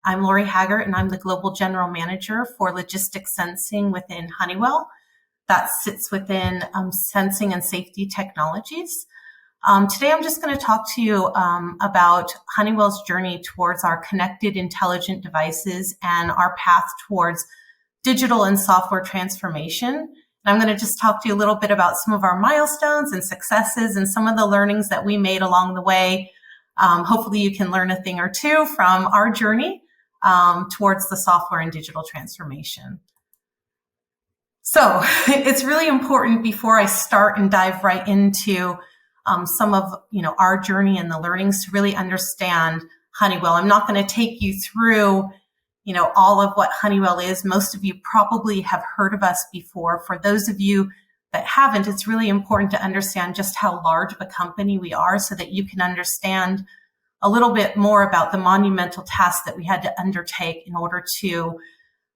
I'm Lori Haggart, and I'm the Global General Manager for Logistics Sensing within Honeywell. That sits within Sensing and Safety Technologies. Today, I'm just going to talk to you about Honeywell's journey towards our connected intelligent devices and our path towards digital and software transformation. And I'm going to just talk to you a little bit about some of our milestones and successes and some of the learnings that we made along the way. Hopefully you can learn a thing or two from our journey towards the software and digital transformation. So it's really important before I start and dive right into some of our journey and the learnings to really understand Honeywell. I'm not going to take you through all of what Honeywell is. Most of you probably have heard of us before. For those of you that haven't, it's really important to understand just how large of a company we are so that you can understand a little bit more about the monumental task that we had to undertake in order to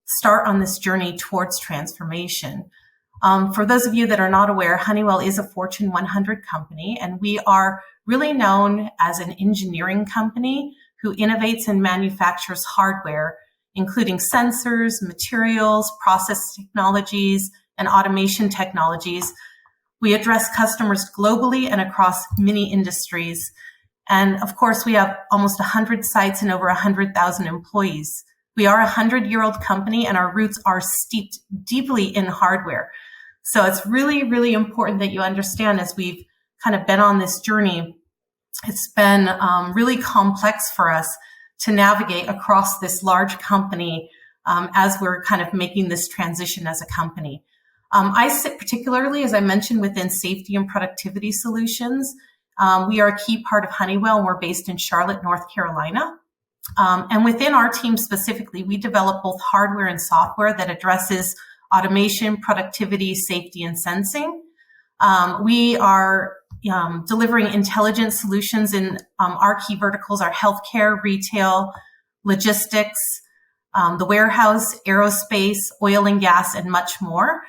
start on this journey towards transformation. For those of you that are not aware, Honeywell is a Fortune 100 company, and we are really known as an engineering company who innovates and manufactures hardware, including sensors, materials, process technologies, and automation technologies. We address customers globally and across many industries. And of course, we have almost 100 sites and over 100,000 employees. We are a 100-year-old company, and our roots are steeped deeply in hardware. So it's really, really important that you understand as we've kind of been on this journey, it's been really complex for us to navigate across this large company as we're kind of making this transition as a company. I sit particularly, as I mentioned, within safety and productivity solutions. We are a key part of Honeywell, and we're based in Charlotte, North Carolina. And within our team specifically, we develop both hardware and software that addresses automation, productivity, safety, and sensing. We are delivering intelligent solutions in our key verticals are healthcare, retail, logistics, the warehouse, aerospace, oil and gas, and much more.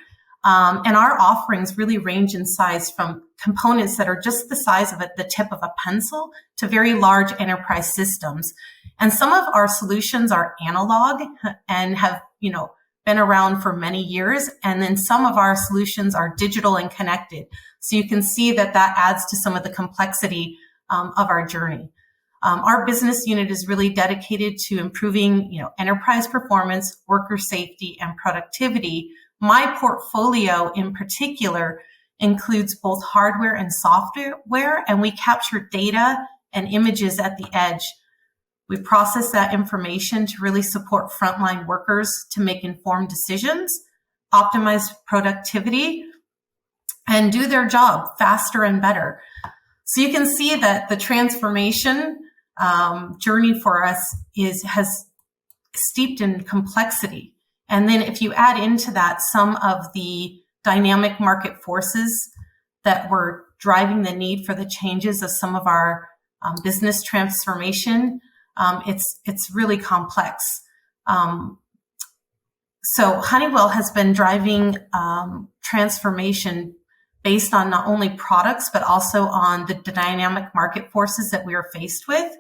And our offerings really range in size from components that are just the size of the tip of a pencil to very large enterprise systems. And some of our solutions are analog and have, been around for many years. And then some of our solutions are digital and connected. So you can see that adds to some of the complexity of our journey. Our business unit is really dedicated to improving, enterprise performance, worker safety, and productivity. My portfolio in particular includes both hardware and software, and we capture data and images at the edge. We process that information to really support frontline workers to make informed decisions, optimize productivity, and do their job faster and better. So you can see that the transformation journey for us has steeped in complexity. And then if you add into that some of the dynamic market forces that were driving the need for the changes of some of our business transformation, it's really complex. So Honeywell has been driving transformation based on not only products, but also on the dynamic market forces that we are faced with.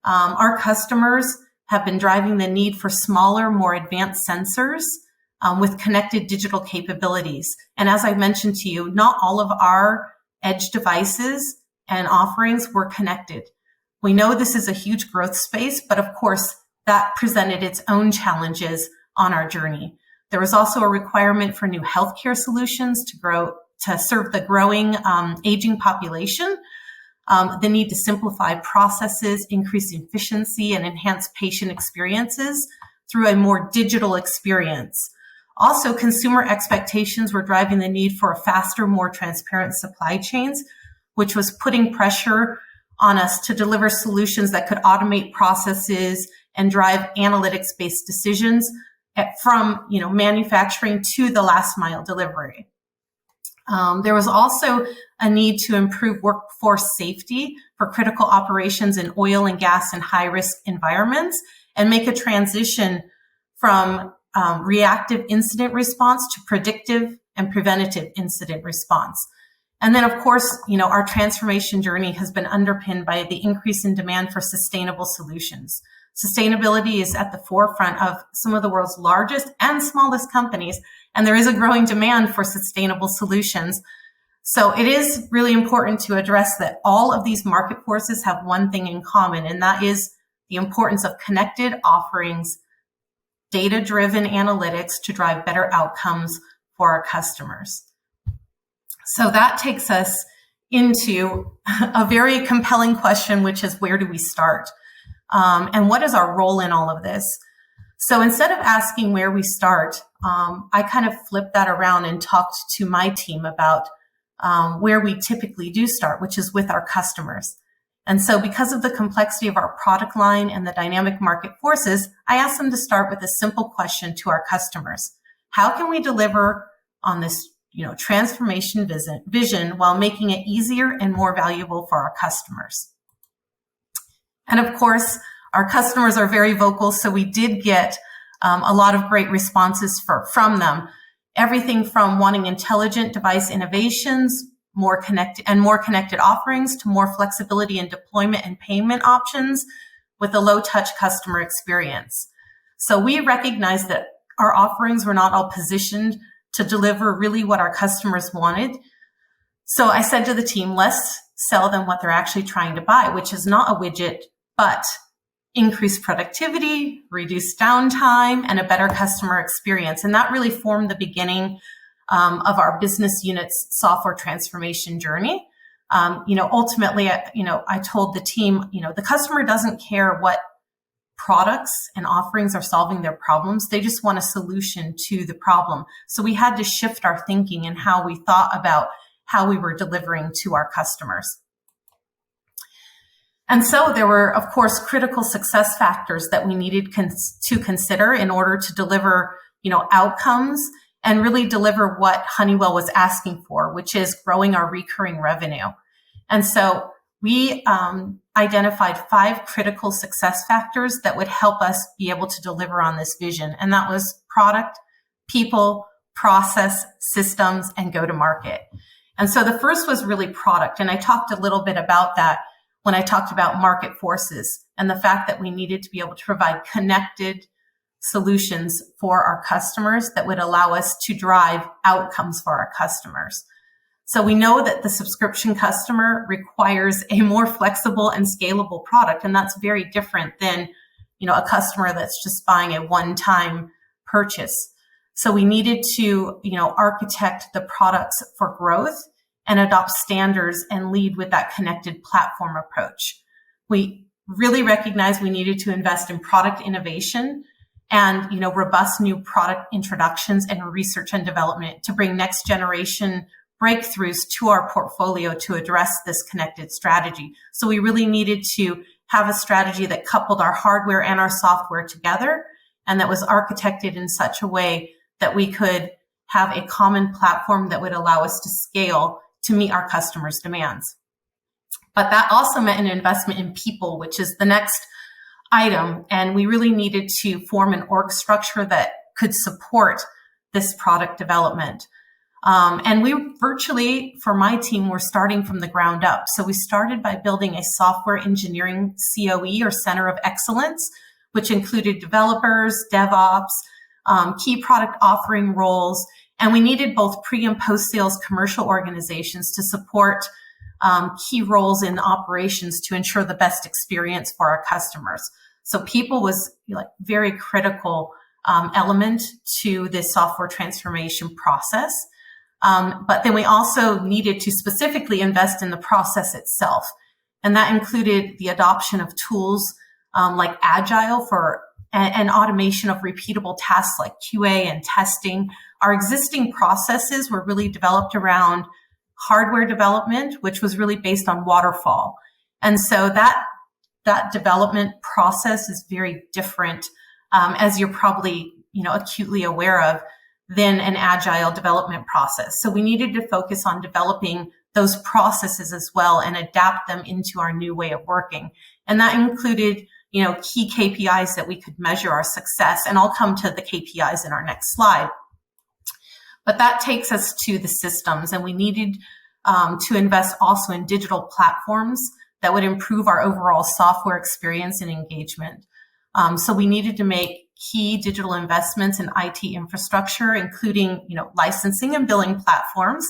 Our customers have been driving the need for smaller, more advanced sensors with connected digital capabilities. And as I mentioned to you, not all of our edge devices and offerings were connected. We know this is a huge growth space, but of course, that presented its own challenges on our journey. There was also a requirement for new healthcare solutions to serve the growing aging population, the need to simplify processes, increase efficiency, and enhance patient experiences through a more digital experience. Also, consumer expectations were driving the need for a faster, more transparent supply chains, which was putting pressure on us to deliver solutions that could automate processes and drive analytics-based decisions from manufacturing to the last mile delivery. There was also a need to improve workforce safety for critical operations in oil and gas and high-risk environments and make a transition from reactive incident response to predictive and preventative incident response. And then, of course, our transformation journey has been underpinned by the increase in demand for sustainable solutions. Sustainability is at the forefront of some of the world's largest and smallest companies, and there is a growing demand for sustainable solutions. So it is really important to address that all of these market forces have one thing in common, and that is the importance of connected offerings, data-driven analytics to drive better outcomes for our customers. So that takes us into a very compelling question, which is, where do we start? And what is our role in all of this? So instead of asking where we start, I kind of flipped that around and talked to my team about where we typically do start, which is with our customers. And so because of the complexity of our product line and the dynamic market forces, I asked them to start with a simple question to our customers. How can we deliver on this, transformation vision while making it easier and more valuable for our customers? And of course, our customers are very vocal, so we did get a lot of great responses from them. Everything from wanting intelligent device innovations, more connected offerings, to more flexibility in deployment and payment options with a low-touch customer experience. So we recognize that our offerings were not all positioned to deliver really what our customers wanted. So I said to the team, let's sell them what they're actually trying to buy, which is not a widget, but increased productivity, reduced downtime, and a better customer experience. And that really formed the beginning of our business unit's software transformation journey. Ultimately, I told the team, the customer doesn't care what products and offerings are solving their problems. They just want a solution to the problem. So we had to shift our thinking and how we thought about how we were delivering to our customers. And so there were, of course, critical success factors that we needed to consider in order to deliver, outcomes and really deliver what Honeywell was asking for, which is growing our recurring revenue. And so we identified 5 critical success factors that would help us be able to deliver on this vision. And that was product, people, process, systems, and go-to-market. And so the first was really product. And I talked a little bit about that when I talked about market forces and the fact that we needed to be able to provide connected solutions for our customers that would allow us to drive outcomes for our customers. So we know that the subscription customer requires a more flexible and scalable product, and that's very different than, a customer that's just buying a one-time purchase. So we needed to, architect the products for growth and adopt standards and lead with that connected platform approach. We really recognized we needed to invest in product innovation and, robust new product introductions and research and development to bring next generation breakthroughs to our portfolio to address this connected strategy. So we really needed to have a strategy that coupled our hardware and our software together, and that was architected in such a way that we could have a common platform that would allow us to scale to meet our customers' demands. But that also meant an investment in people, which is the next item. And we really needed to form an org structure that could support this product development. And we virtually, for my team, were starting from the ground up. So we started by building a software engineering COE, or Center of Excellence, which included developers, DevOps, key product offering roles. And we needed both pre and post-sales commercial organizations to support key roles in operations to ensure the best experience for our customers. So people was very critical element to this software transformation process. But then we also needed to specifically invest in the process itself. And that included the adoption of tools like Agile for and automation of repeatable tasks like QA and testing. Our existing processes were really developed around hardware development, which was really based on waterfall. And so that development process is very different, as you're probably acutely aware of, than an agile development process. So we needed to focus on developing those processes as well and adapt them into our new way of working. And that included, key KPIs that we could measure our success. And I'll come to the KPIs in our next slide. But that takes us to the systems, and we needed to invest also in digital platforms that would improve our overall software experience and engagement. So we needed to make key digital investments in IT infrastructure, including, licensing and billing platforms,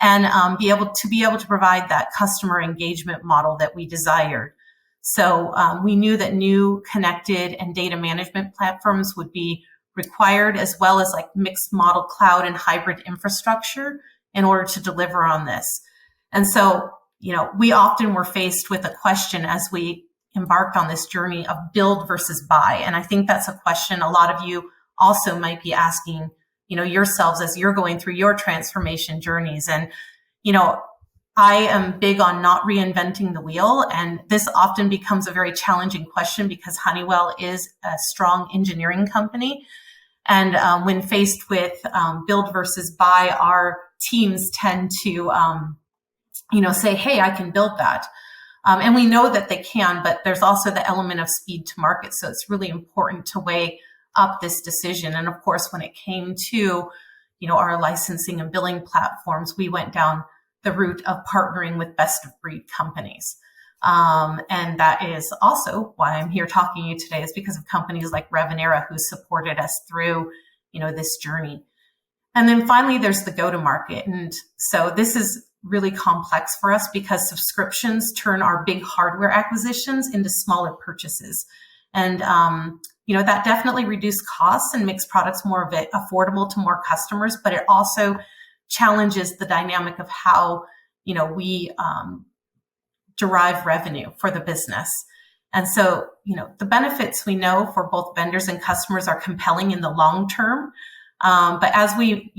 and be able to provide that customer engagement model that we desired. So we knew that new connected and data management platforms would be required, as well as like mixed model cloud and hybrid infrastructure in order to deliver on this. And so, we often were faced with a question as we embarked on this journey of build versus buy. And I think that's a question a lot of you also might be asking, yourselves as you're going through your transformation journeys. And, I am big on not reinventing the wheel. And this often becomes a very challenging question because Honeywell is a strong engineering company. And when faced with build versus buy, our teams tend to, say, hey, I can build that. And we know that they can, but there's also the element of speed to market. So it's really important to weigh up this decision. And of course, when it came to, our licensing and billing platforms, we went down the route of partnering with best of breed companies. And that is also why I'm here talking to you today, is because of companies like Revenera who supported us through, this journey. And then finally, there's the go-to-market. And so this is really complex for us because subscriptions turn our big hardware acquisitions into smaller purchases. And, that definitely reduced costs and makes products more affordable to more customers, but it also challenges the dynamic of how, we derive revenue for the business. And so, the benefits we know for both vendors and customers are compelling in the long term. But as we,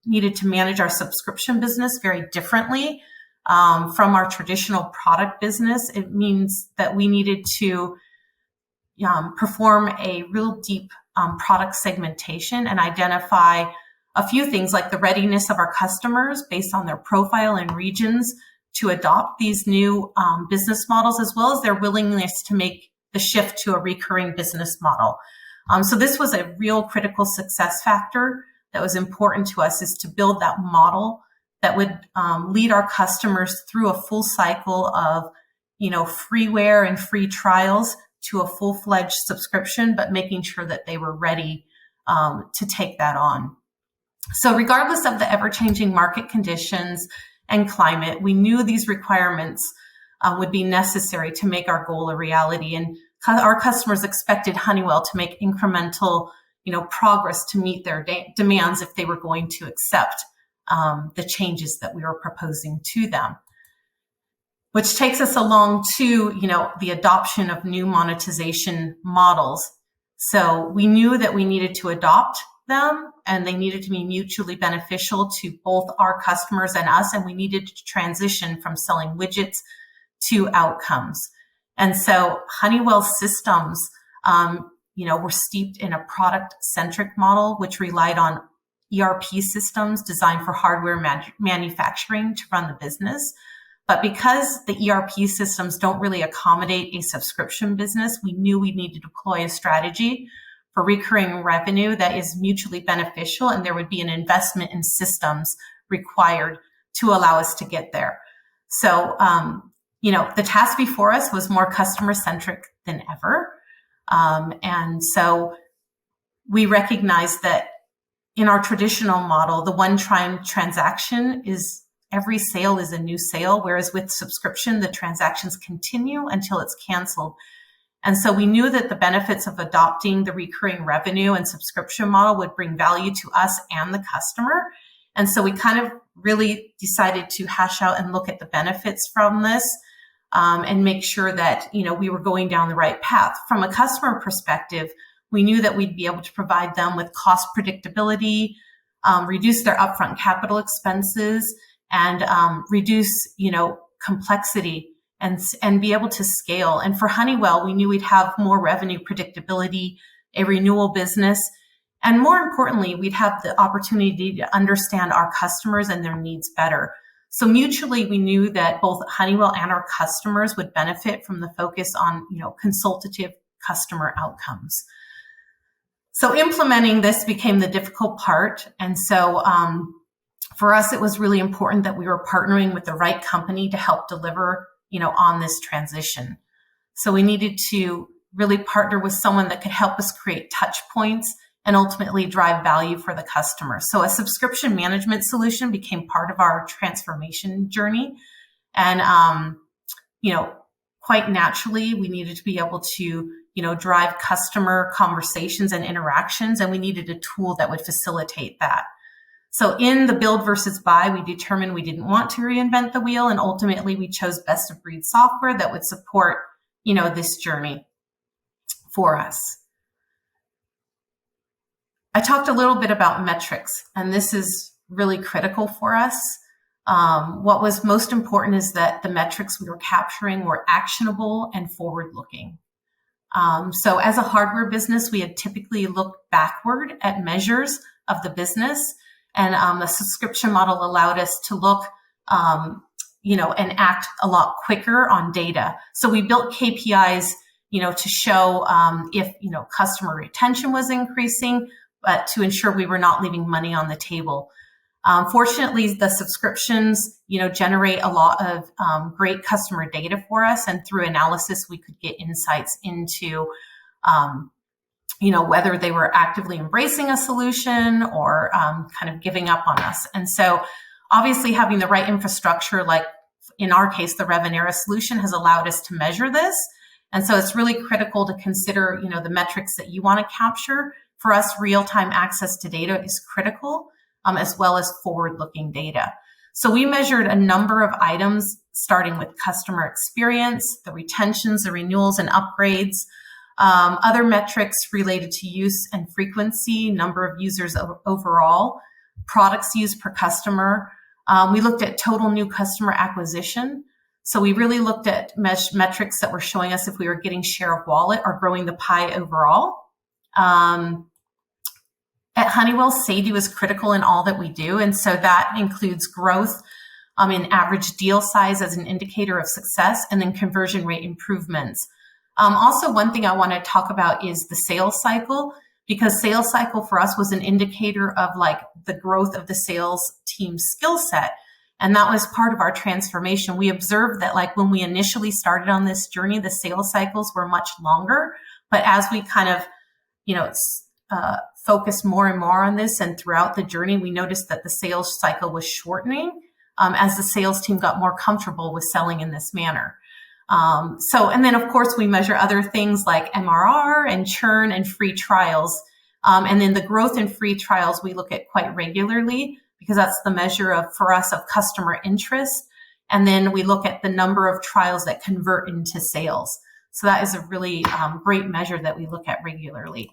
needed to manage our subscription business very differently from our traditional product business, it means that we needed to perform a real deep product segmentation and identify a few things like the readiness of our customers based on their profile and regions to adopt these new business models, as well as their willingness to make the shift to a recurring business model. So this was a real critical success factor that was important to us, is to build that model that would lead our customers through a full cycle of, freeware and free trials to a full-fledged subscription, but making sure that they were ready to take that on. So regardless of the ever-changing market conditions and climate, we knew these requirements would be necessary to make our goal a reality. And our customers expected Honeywell to make incremental, progress to meet their demands if they were going to accept the changes that we were proposing to them. Which takes us along to, the adoption of new monetization models. So we knew that we needed to adopt them, and they needed to be mutually beneficial to both our customers and us, and we needed to transition from selling widgets to outcomes. And so Honeywell systems, were steeped in a product-centric model, which relied on ERP systems designed for hardware manufacturing to run the business. But because the ERP systems don't really accommodate a subscription business, we knew we'd need to deploy a strategy for recurring revenue that is mutually beneficial, and there would be an investment in systems required to allow us to get there. So, the task before us was more customer-centric than ever. And so we recognized that in our traditional model, the one-time transaction is every sale is a new sale, whereas with subscription, the transactions continue until it's canceled. And so we knew that the benefits of adopting the recurring revenue and subscription model would bring value to us and the customer. And so we kind of really decided to hash out and look at the benefits from this and make sure that, we were going down the right path. From a customer perspective, we knew that we'd be able to provide them with cost predictability, reduce their upfront capital expenses, and reduce, complexity and be able to scale. And for Honeywell, we knew we'd have more revenue predictability, a renewal business, and more importantly, we'd have the opportunity to understand our customers and their needs better. So mutually, we knew that both Honeywell and our customers would benefit from the focus on, consultative customer outcomes. So implementing this became the difficult part. And so for us, it was really important that we were partnering with the right company to help deliver, on this transition. So we needed to really partner with someone that could help us create touch points and ultimately drive value for the customer. So a subscription management solution became part of our transformation journey. And, quite naturally, we needed to be able to, drive customer conversations and interactions, and we needed a tool that would facilitate that. So in the build versus buy, we determined we didn't want to reinvent the wheel, and ultimately we chose best of breed software that would support, this journey for us. I talked a little bit about metrics, and this is really critical for us. What was most important is that the metrics we were capturing were actionable and forward-looking. So as a hardware business, we had typically looked backward at measures of the business, and the subscription model allowed us to look, and act a lot quicker on data. So we built KPIs, to show if, customer retention was increasing, but to ensure we were not leaving money on the table. Fortunately, the subscriptions, generate a lot of great customer data for us. And through analysis, we could get insights into, whether they were actively embracing a solution or kind of giving up on us. And so obviously having the right infrastructure, like in our case, the Revenera solution, has allowed us to measure this. And so it's really critical to consider, the metrics that you want to capture. For us, real-time access to data is critical, as well as forward-looking data. So we measured a number of items, starting with customer experience, the retentions, the renewals and upgrades, other metrics related to use and frequency, number of users overall, products used per customer. We looked at total new customer acquisition. So we really looked at metrics that were showing us if we were getting share of wallet or growing the pie overall. At Honeywell, SADI was critical in all that we do. And so that includes growth in average deal size as an indicator of success, and then conversion rate improvements. Also, one thing I want to talk about is the sales cycle, because sales cycle for us was an indicator of the growth of the sales team's skill set. And that was part of our transformation. We observed that when we initially started on this journey, the sales cycles were much longer. But as we kind of, focused more and more on this, and throughout the journey, we noticed that the sales cycle was shortening as the sales team got more comfortable with selling in this manner. And then of course we measure other things like MRR and churn and free trials. And then the growth in free trials we look at quite regularly, because that's the measure for us of customer interest. And then we look at the number of trials that convert into sales. So that is a really great measure that we look at regularly.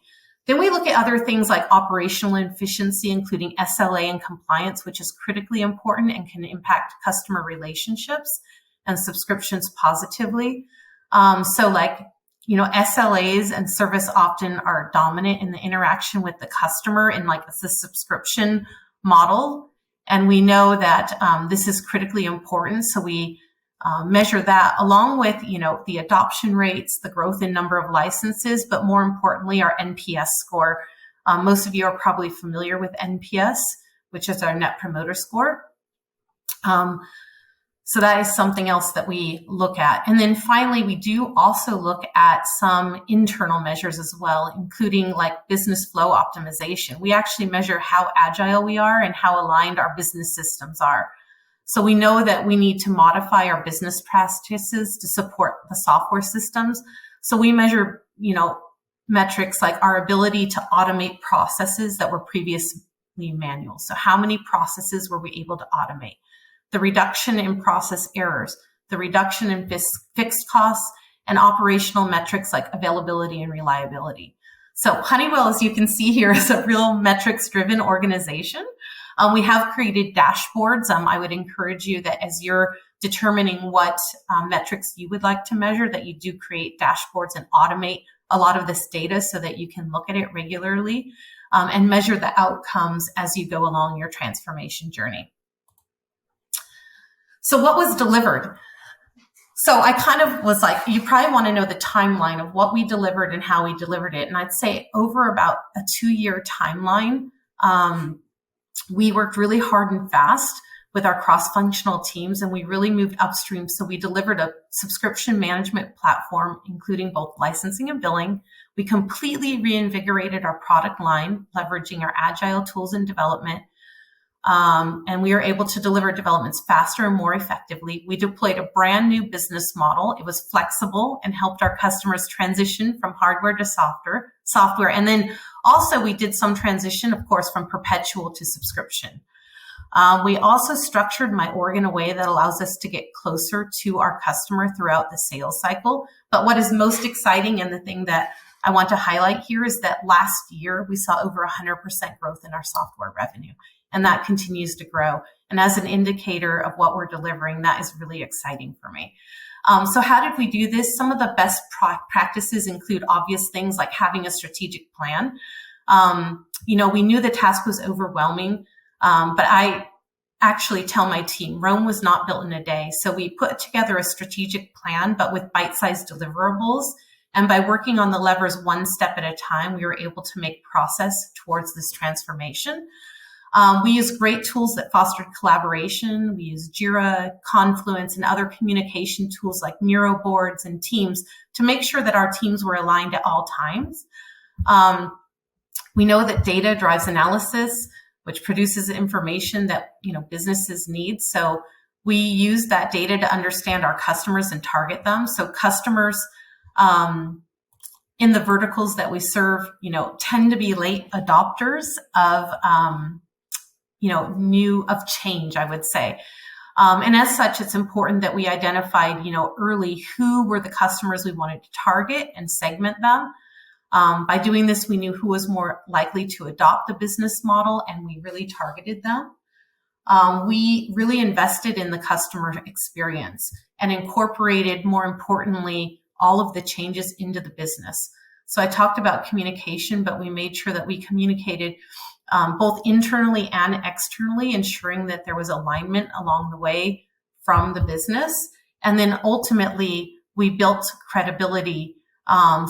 Then we look at other things like operational efficiency, including SLA and compliance, which is critically important and can impact customer relationships and subscriptions positively. SLAs and service often are dominant in the interaction with the customer in the subscription model. And we know that this is critically important. So we measure that along with, the adoption rates, the growth in number of licenses, but more importantly, our NPS score. Most of you are probably familiar with NPS, which is our Net Promoter Score. So that is something else that we look at. And then finally, we do also look at some internal measures as well, including business flow optimization. We actually measure how agile we are and how aligned our business systems are. So we know that we need to modify our business practices to support the software systems. So we measure, metrics like our ability to automate processes that were previously manual. So how many processes were we able to automate? The reduction in process errors, the reduction in fixed costs, and operational metrics like availability and reliability. So Honeywell, as you can see here, is a real metrics-driven organization. We have created dashboards. I would encourage you that as you're determining what metrics you would like to measure, that you do create dashboards and automate a lot of this data so that you can look at it regularly and measure the outcomes as you go along your transformation journey. So what was delivered? So I kind of was you probably want to know the timeline of what we delivered and how we delivered it. And I'd say over about a 2-year timeline, we worked really hard and fast with our cross-functional teams, and we really moved upstream. So we delivered a subscription management platform, including both licensing and billing. We completely reinvigorated our product line, leveraging our Agile tools and development. And we were able to deliver developments faster and more effectively. We deployed a brand new business model. It was flexible and helped our customers transition from hardware to software. And then also we did some transition, of course, from perpetual to subscription. We also structured my org in a way that allows us to get closer to our customer throughout the sales cycle. But what is most exciting, and the thing that I want to highlight here, is that last year we saw over 100% growth in our software revenue, and that continues to grow. And as an indicator of what we're delivering, that is really exciting for me. So how did we do this? Some of the best practices include obvious things like having a strategic plan. We knew the task was overwhelming, but I actually tell my team, Rome was not built in a day. So we put together a strategic plan, but with bite-sized deliverables. And by working on the levers one step at a time, we were able to make progress towards this transformation. We use great tools that fostered collaboration. We use Jira, Confluence, and other communication tools like Miro boards and Teams to make sure that our teams were aligned at all times. We know that data drives analysis, which produces information that businesses need. So we use that data to understand our customers and target them. So customers in the verticals that we serve, tend to be late adopters of of change, I would say. And as such, it's important that we identified, early who were the customers we wanted to target and segment them. By doing this, we knew who was more likely to adopt the business model, and we really targeted them. We really invested in the customer experience and incorporated, more importantly, all of the changes into the business. So I talked about communication, but we made sure that we communicated both internally and externally, ensuring that there was alignment along the way from the business. And then ultimately, we built credibility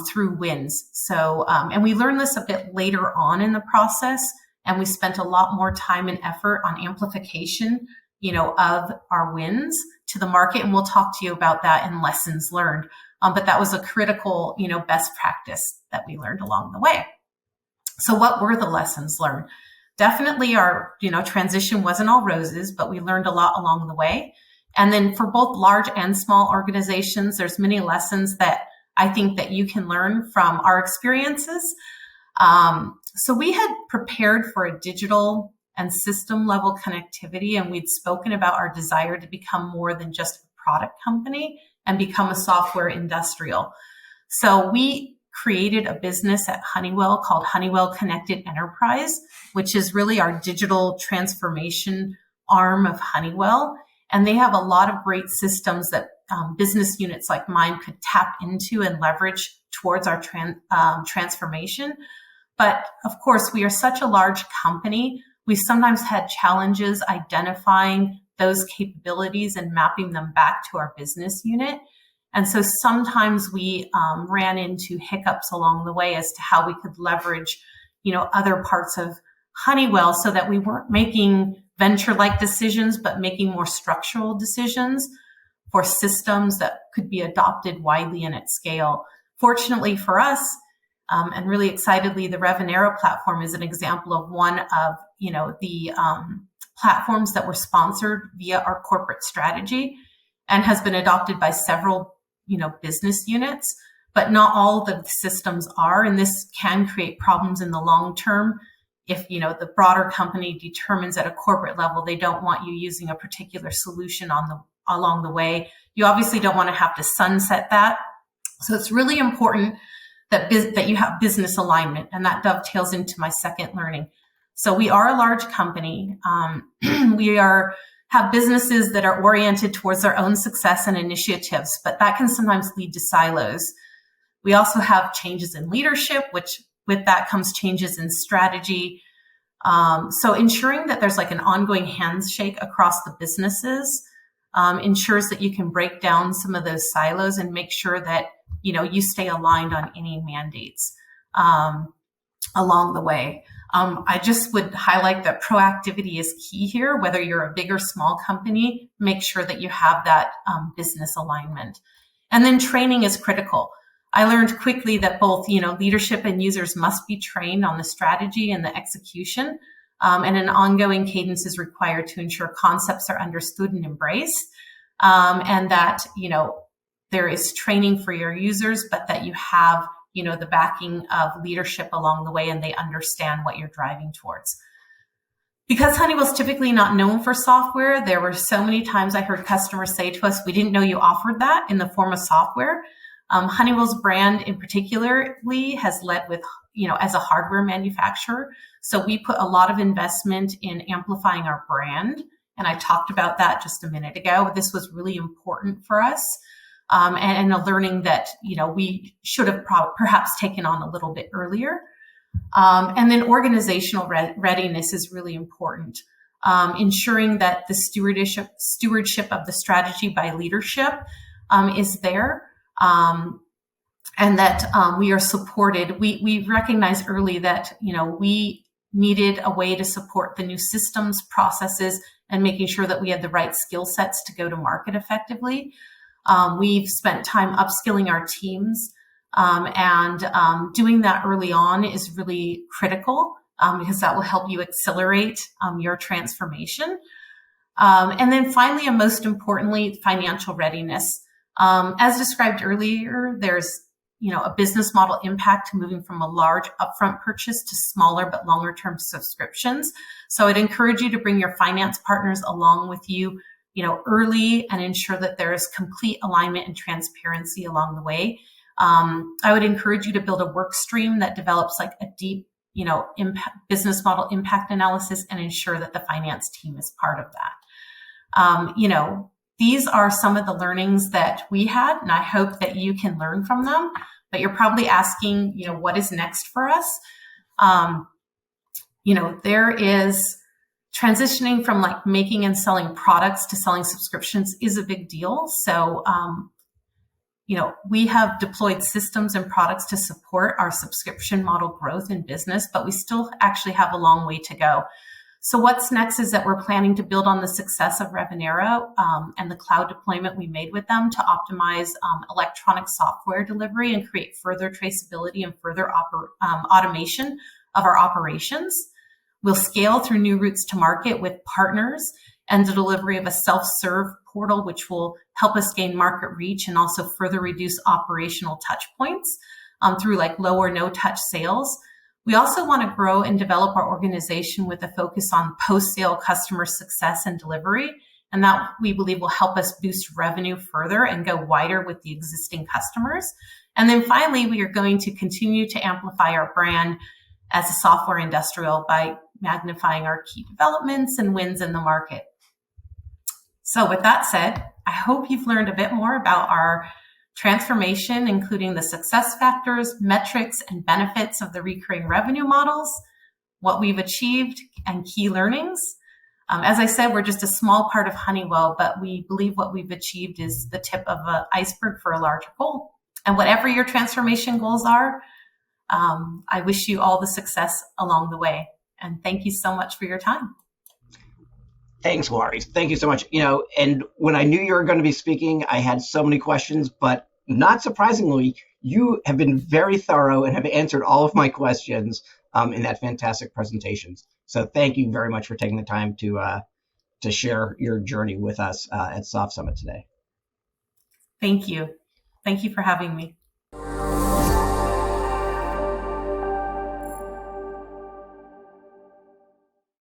through wins. So, and we learned this a bit later on in the process, and we spent a lot more time and effort on amplification, of our wins to the market. And we'll talk to you about that in lessons learned. But that was a critical, best practice that we learned along the way. So what were the lessons learned? Definitely our, transition wasn't all roses, but we learned a lot along the way. And then for both large and small organizations, there's many lessons that I think that you can learn from our experiences. So we had prepared for a digital and system level connectivity, and we'd spoken about our desire to become more than just a product company and become a software industrial. So we created a business at Honeywell called Honeywell Connected Enterprise, which is really our digital transformation arm of Honeywell. And they have a lot of great systems that business units like mine could tap into and leverage towards our transformation. But of course, we are such a large company. We sometimes had challenges identifying those capabilities and mapping them back to our business unit. And so sometimes we ran into hiccups along the way as to how we could leverage, other parts of Honeywell so that we weren't making venture-like decisions, but making more structural decisions for systems that could be adopted widely and at scale. Fortunately for us, and really excitedly, the Revenera platform is an example of one of, the platforms that were sponsored via our corporate strategy and has been adopted by several, business units, but not all the systems are. And this can create problems in the long term. If, the broader company determines at a corporate level, they don't want you using a particular solution along the way. You obviously don't want to have to sunset that. So it's really important that you have business alignment, and that dovetails into my second learning. So we are a large company. We have businesses that are oriented towards their own success and initiatives, but that can sometimes lead to silos. We also have changes in leadership, which with that comes changes in strategy. So ensuring that there's like an ongoing handshake across the businesses ensures that you can break down some of those silos and make sure that, you stay aligned on any mandates along the way. I just would highlight that proactivity is key here. Whether you're a big or small company, make sure that you have that business alignment. And then training is critical. I learned quickly that both, leadership and users must be trained on the strategy and the execution. And an ongoing cadence is required to ensure concepts are understood and embraced. And that, there is training for your users, but that you have, the backing of leadership along the way and they understand what you're driving towards. Because Honeywell's typically not known for software, there were so many times I heard customers say to us, we didn't know you offered that in the form of software. Honeywell's brand in particularly has led with, as a hardware manufacturer. So we put a lot of investment in amplifying our brand. And I talked about that just a minute ago. This was really important for us. And a learning that, we should have perhaps taken on a little bit earlier. And then organizational readiness is really important. Ensuring that the stewardship of the strategy by leadership is there. And that we are supported. We recognized early that, we needed a way to support the new systems, processes, and making sure that we had the right skill sets to go to market effectively. We've spent time upskilling our teams, and doing that early on is really critical because that will help you accelerate your transformation. And then finally, and most importantly, financial readiness. As described earlier, there's a business model impact moving from a large upfront purchase to smaller but longer term subscriptions. So I'd encourage you to bring your finance partners along with you, early, and ensure that there is complete alignment and transparency along the way. I would encourage you to build a work stream that develops like a deep, business model impact analysis and ensure that the finance team is part of that. These are some of the learnings that we had, and I hope that you can learn from them. But you're probably asking, what is next for us? There is transitioning from like making and selling products to selling subscriptions is a big deal. So, we have deployed systems and products to support our subscription model growth in business, but we still actually have a long way to go. So what's next is that we're planning to build on the success of Revenera and the cloud deployment we made with them to optimize electronic software delivery and create further traceability and further automation of our operations. We'll scale through new routes to market with partners and the delivery of a self-serve portal, which will help us gain market reach and also further reduce operational touch points through like low or no touch sales. We also want to grow and develop our organization with a focus on post-sale customer success and delivery. And that we believe will help us boost revenue further and go wider with the existing customers. And then finally, we are going to continue to amplify our brand as a software industrial by magnifying our key developments and wins in the market. So with that said, I hope you've learned a bit more about our transformation, including the success factors, metrics, and benefits of the recurring revenue models, what we've achieved, and key learnings. As I said, we're just a small part of Honeywell, but we believe what we've achieved is the tip of an iceberg for a larger goal. And whatever your transformation goals are, I wish you all the success along the way. And thank you so much for your time. Thanks, Laurie. Thank you so much. And when I knew you were going to be speaking, I had so many questions, but not surprisingly, you have been very thorough and have answered all of my questions in that fantastic presentation. So thank you very much for taking the time to share your journey with us at SoftSummit today. Thank you. Thank you for having me.